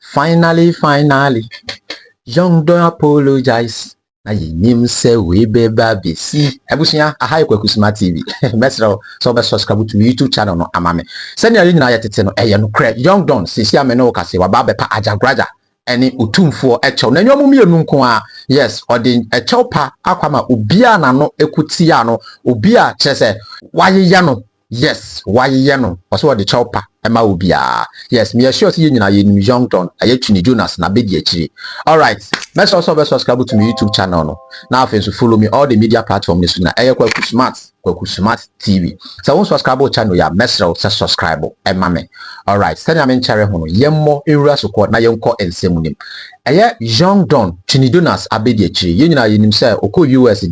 Finally, young don't apologize. Na yim say we be baby. See, ebusia a high KwakuSmart TV. Mesro so be subscribe to YouTube channel no amame. Send your na yetete no no cre. Young don sisi amene o kase wa ba be pa Ajagurajah. Any Otumfour echo na nyomu mienu nko a yes odi echo pa akwama obia na no ekutia no obia chese wayeya no yes wayeya no so odi chopa ema obia yes me sure say nyina ye nim young don ayetuni Jonas na bedi akiri. All right, let's also be subscribe to my YouTube channel no now also follow me all the media platforms na KwakuSmart TV. So once subscribe to channel ya mesro say subscribe ema me. All right, send am nchare ho no yemmo enwura support na yenko ensemunim. Young don Tuni Jonas abedi akiri ye nyina ye nim say okọ US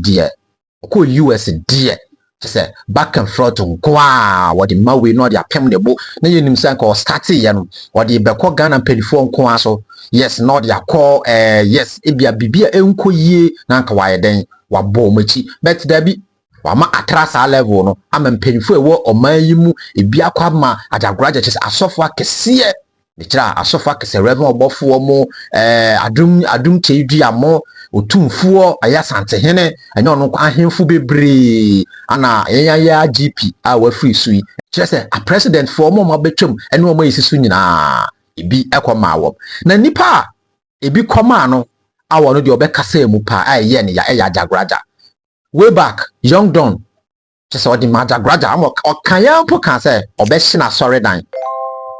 die say back and front nkwa what the mawe no the apem nebo na ye nim say ko start ye no what the beko Ghana pelifo nkwa so yes no the call yes ebia bibia enko yie na nka waye den wabo machi but dabi wama atrasa level no am pelifo ewo oman yi mu ebia kwa ma Ajagurajah chese asofo akese Bechira asofo akese reverend obofo mo adum cheidua mo Otumfour ayasante hene enyo no kwa ahemfu bebre ana yenya GP a wa free sui chese a president for mo mabetwam ene o mayisisu nyina ebi ekoma wo na nipa ebi koma no awo no de obekasa emu pa aye ne ya Ajagurajah way back young don chese odi Ajagurajah am okanya mpo kan se obehye na sorry dan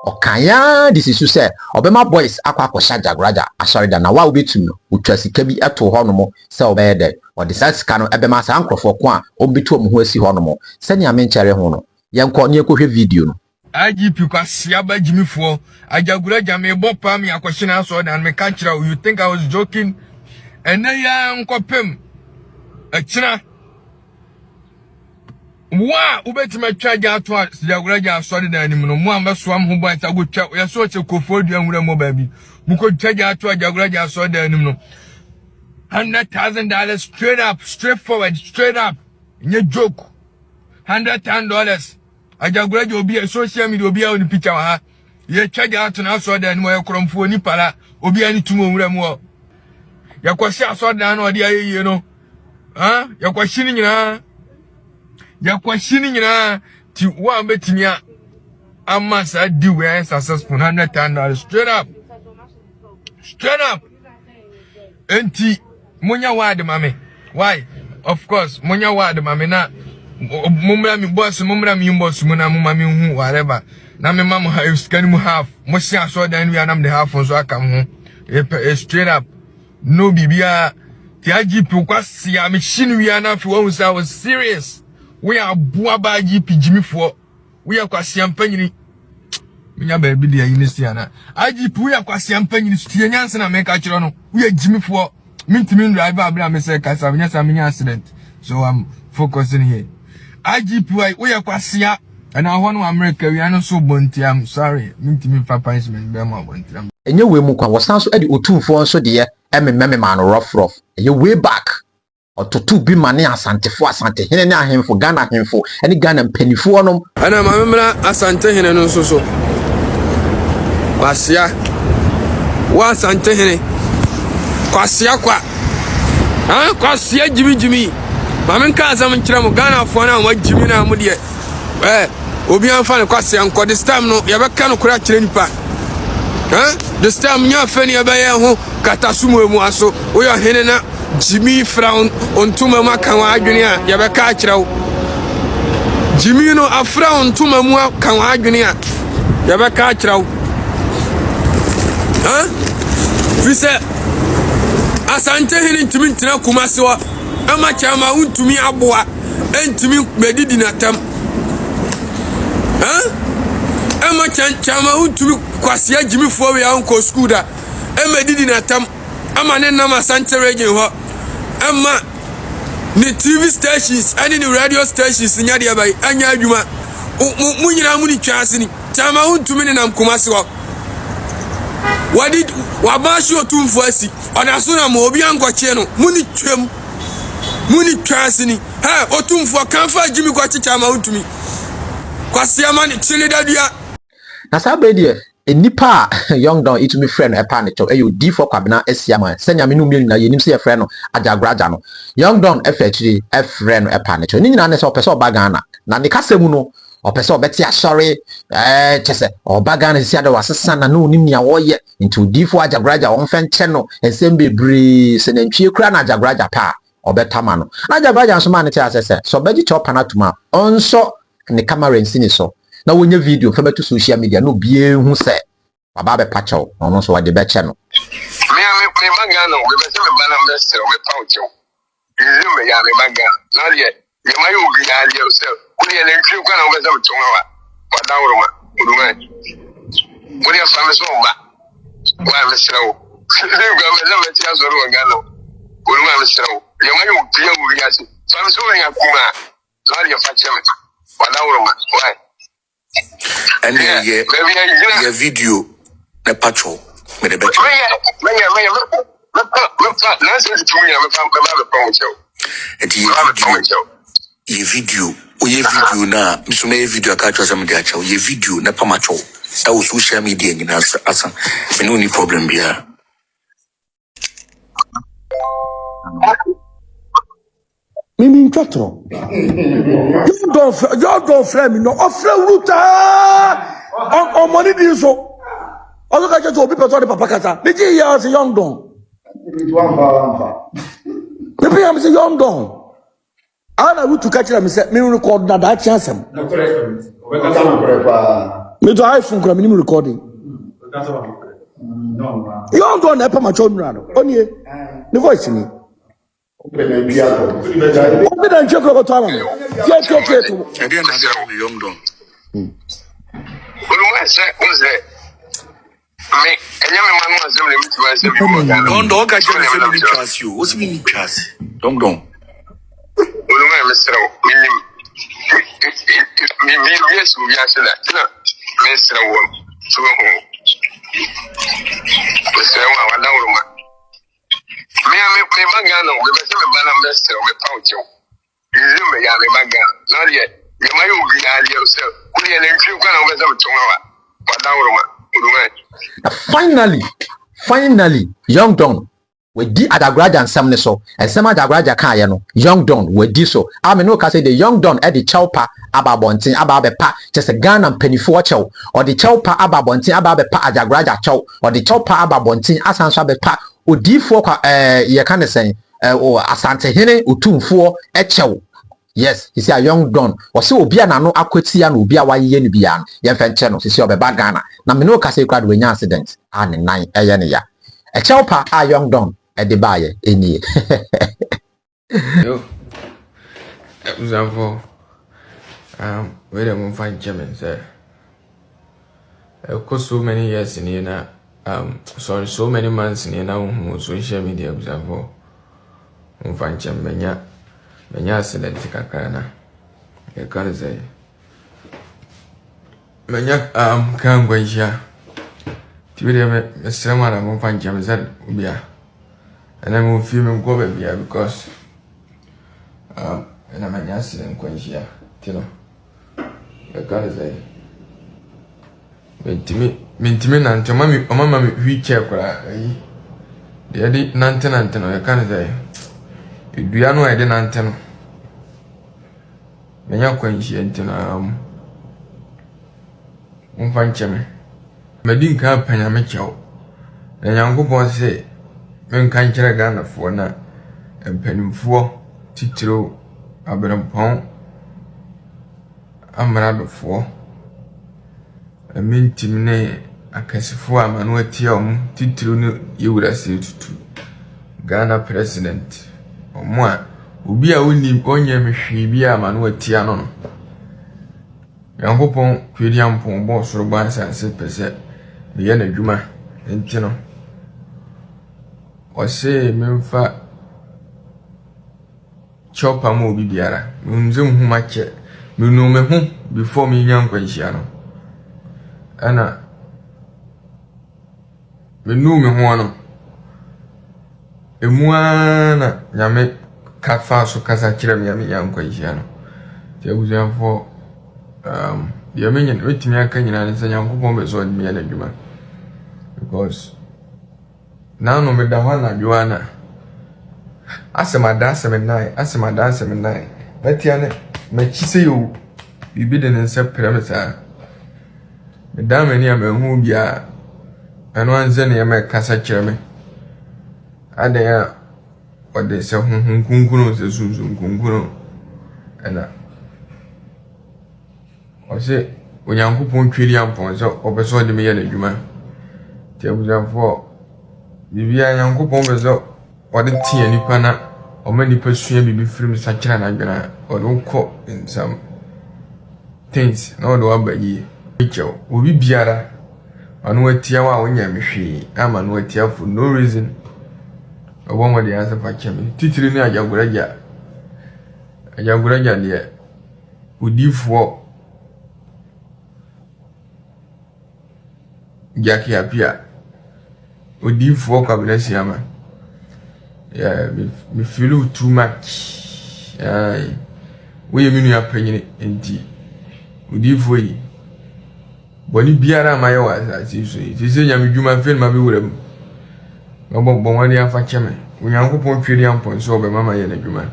okanya this is to say obema boys akwa Ajagurajah asori da na wa obetum no utwasika bi eto ho no mo se obede o de sasika no ebema sa ankrofo ko a obetu omo ho asi ho no mo se ne amenchere ho no yenko ne ekohwe video no IGP kwasia ba jimifo Ajagurajah me bopa me akwhyena so dan me ka kira you think I was joking ene ya nkopem akira wa ubetima twaja ato Ajagurajah asori dan nim no mo ambeso am ho ban tagotwa ya so che kofodua nwura mo ba bi muko twaja ato Ajagurajah asori dan nim no $100,000 straight forward straight up nye joke $110 Ajagurajah obi a social media obi a on picture ha ye twaja ato na asori dan nim ye kromfo ni para obi ani tumo nwura mo ya kwasi asori dan no de ayeye no ya kwasi ni nyina yakwashini nyina ti wa betimia amma sa di we successful $110 straight up enti munya wade mame why of course munya wade mame na mumra mi boss mumra mi boss muna mumma mi hu whatever na me mam ha scan mu half mo sia so dan wi anam the half so aka ho straight up no bibia ti agipu kwasia me shinu wi ana fi wo say I was serious. We are buaba GP jimifo. We are kwasiampanyini. Minya baby dia yinisi ana. IGP we are kwasiampanyini stie nyanse na meka kiro no. We are jimifo. Mintimi driver abra me say kasa minya accident. So I'm focusing here. IGP we are kwasia and I want America we are not so bonti. I'm sorry. Mintimi fa punishment be ma bonti. Enye we mu kwa wasan so edi Otumfour so de meme man rough. Enye way back. Ototu bi mane asantefo asante hene ne ahemfo Ghana ahemfo ene Ghana mpanifo nom ana mamemra asante hene no so kwasia wa asante hene kwasia kwa kwasia jimi mamenka azam nkira mo Ghana afo na wa jimi na mo de obi anfa ne kwasia nko this time no ye beka no kura kire nipa this time nya fa ne ye ba ye ho katasumu emu aso oyo hene na Jimmy frown ontuma maka wa adwene a ye be ka akirawo Jimmy no afra ontuma mu ka wa adwene a ye be ka akirawo fise asante hene ntumi ntina kumase wa ama chama untumi aboa entumi medidi natam ama chama untumi kwasia Jimmy fo we anko school da emedidi natam ama ne na masante region ho ama ni TV stations and ni radio stations nya de bai anya adwuma munyina mu ni twase ni chama untumi ni nam kumase ho wadi wabashi Otumfour asi ona so na mo obi ankoche no muni twam muni twase ni Otumfour kanfa Jimmy kwache chama untumi kwase ama ni chile dadua na sabe de enipa young don it me friend e pa ne cho e yo D4 kwabena esiama senya me no mi na yenim se ye friend no Ajagurajah no young don e fa chiri e friend no e pa ne cho ni nyina ne se opese oba Ghana na ne kasemu no opese obeti asori chese oba Ghana si ade wasesa na no nim nia wo ye into D4 Ajagurajah on fen che no ensem bebre se na ntwie kura na Ajagurajah pa obetama no na Ajagurajah so ma ne te asese so beji chopa na tuma onso ne camera nsini so na wonye video fa beto social media no bie hu se baba be pacho no so wade be che no me magano we be se me bana mbese we paucho izi me ya me magano na ye ye mayu gina ye se kuni ele ntwi kwa na we be se tonwa wa dawroma uduma woni afa me so wa me se wo le ga me se me ti azoro wa gano uduma me se wo ye mayu gina mu ya se so me so ya kuma na ye fa che me wa dawroma wa and your video na patrol me the better your video na so na video ka twa some dey acha your video na pa macho that was social media nyina asa me no ni problem bia Mimi ntwatro. You don't frame no ofre ruta. On money din so. Also ka je to obi person de papa kata. Me ji ya say young don. Me be am say young don. Ana rutu ka kira me say me record na that chance am. Me to iPhone kura me recording. Young don na pa macho nura no. Onie. Ne voice ni. Open and check out time. Kyekyeku. I didn't know young don. Me enyame manu azem le mtu azem yo Don't ka je me trust you. What's me trust? Don't. Oluma mesra mi yes mi asela na mesra wo so ho mesra wa wala oluma me magano we be se me bana mesra we paucho izi me ya me magano na ye ye mayu gina ye so kuni ele ntwi kwa na we se mtonwa wa wala oluma finally young don we di Ajagurajah nsam ne so ensem Ajagurajah kan ye no young don we di so I me no ka say the young don e di chawpa ababontin ababepa chese Ghana mpanifo chaw or the chawpa ababontin ababepa Ajagurajah chaw or the chawpa ababontin asanso abepa odifo kwa ye kan sen o asante hene Otumfour chaw. Yes, he say a young don. O se obi a na no akwati na obi a waye ne bia no. Ye mfenche no, se obeba Ghana. Na me no ka say crowd we nya accident. Ne nan eye ne ya. E chawpa a young don e de baye enie. Yo. Example. We don't find German say. Of course so many years in here sorry, so many months in here now social media example. Find German menya accident kakra na e kan say menya kan gwanhia ti we me srama na mo fan jam zed bia and I'm film go bia because and menya accident gwanhia ti no e kan say mentimi na ntoma mi mama mi wheelchair kra yi de di nante no e kan say idua no e de nante no menya kwanhia ntina mfancheme medin ka panya mechaw na nyankopon se menka nkyere Ghana fo na empanimfo titiro abrampon amradofo amintim ne akasifo amanu atia titiro no yewura se tutu Ghana president omo a obi a woni onye mehwe bi a manu atia no yankopon kwediampon bo soro bansa se pese be ye na dwuma enti no o se memfa chopa mo obi biara munzem hu mache menu me hu before me nyankwanhia no ana menu me hu no emuana nyame kafa so kasa kire me nyankwanhia no te abuzanfo the Armenian with me, I can and say, Uncle Bombers on me and a because now no matter one, Joanna. As my dad 79, as my dad 79, but Tiana, my chisel, you bidden and set parameter. Madame and Yam who be a and one Zenia my casa chairman. And they are what they say, Kunkuno, the Susan Kunkuno, and I say, when Uncle Pon Trillium points or persuade me and a human. Tell them for the Uncle Pombers up. Or the tea and nipana, or many persuade be free such an or don't call in some things, no do about ye. Picture will be biara, and what tiawa when you machine, I'm an what tia for no reason. A woman the answer for Chemi, teaching Ajagurajah. Ajagurajah, dear, would you for Jackie appear? Would you for Akabenezer? Yeah, me feel too much. We mean you are penny in tea. Would you for ye? When you be around my wife, as you say, you say, you might feel my be with him. No more one year for Chairman. When you uncle point trillion points over Mamma and a human.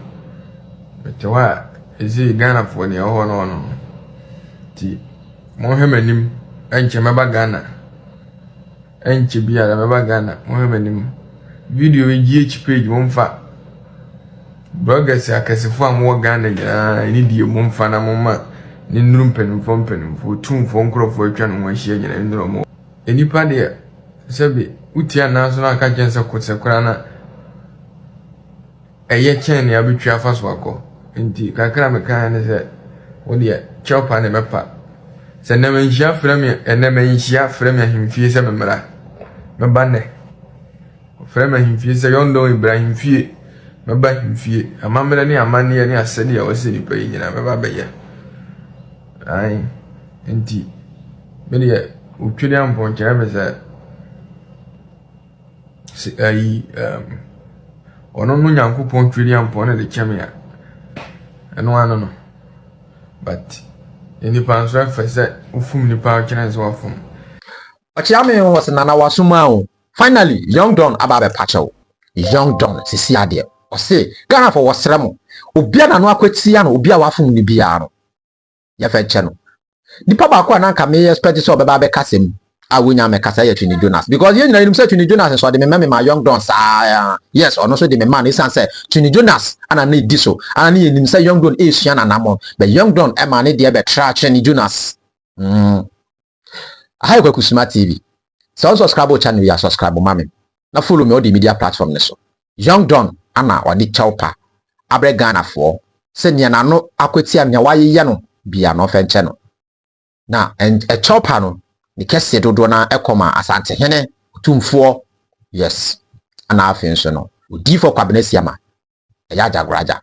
But why is he Ghana for the honor? Tea. Mohammed him, and Chamaba Ghana. And Chibia, Maba Ghana, Mohammed him. Video in GH page won't fat. Burgers are Cassifua more Ghana, need you won't fan a moment. In room pen from pen for 2 phone crop for a channel one share and no more. Any party, Sabi, Utia National Kajan Sakurana. A year chain, I be fast wako. Indeed, Kakramaka said, what dear, chop and a mappa. Send them in share from me and never in share from him fears a memora. No banner. Frame him fears a young dog Ibrahim fear. My back him fear. A mamma and a man near a city or city paying in a baby. Aye, indeed. Many a Uchilian point, I or no young coupon trillion point the chamia. And one no. But any pounds for set, whom the power chance were from. But Yami was an Anawasumao. Finally, young Don Ababe Pacho. Young Don, Sisiadia, or say, Ghana for was Ramo. Ubiana no Quetiano, Ubia Wafum Nibiano. Yafe channel. The papa kwa nanka me expect so beba be kasem a wonya me kasa ye Twini Jonas because you know him say Twini Jonas so de me my young don sa yes or no so de me man is say Twini Jonas ana need diso ana need him say young don e sua na namon but young don e man dey be tra Twini Jonas hi KwakuSmart TV so subscribe channel ya subscribe mama na follow me all the media platform so young don ana odi chaupa abre Ghana for senya na no akweti amya waye ye no bia no fe nche no na and a chopper no the kese dodo na ekoma asante hene Otumfour yes ana afin so no odi for Akabenezer ma Ajagurajah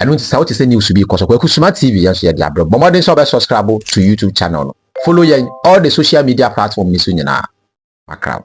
enu nti sa wote se news bi ko so KwakuSmart TV ya so ya dia bro bomodin so be subscribe to YouTube channel no follow all the social media platforms ni so nyina makra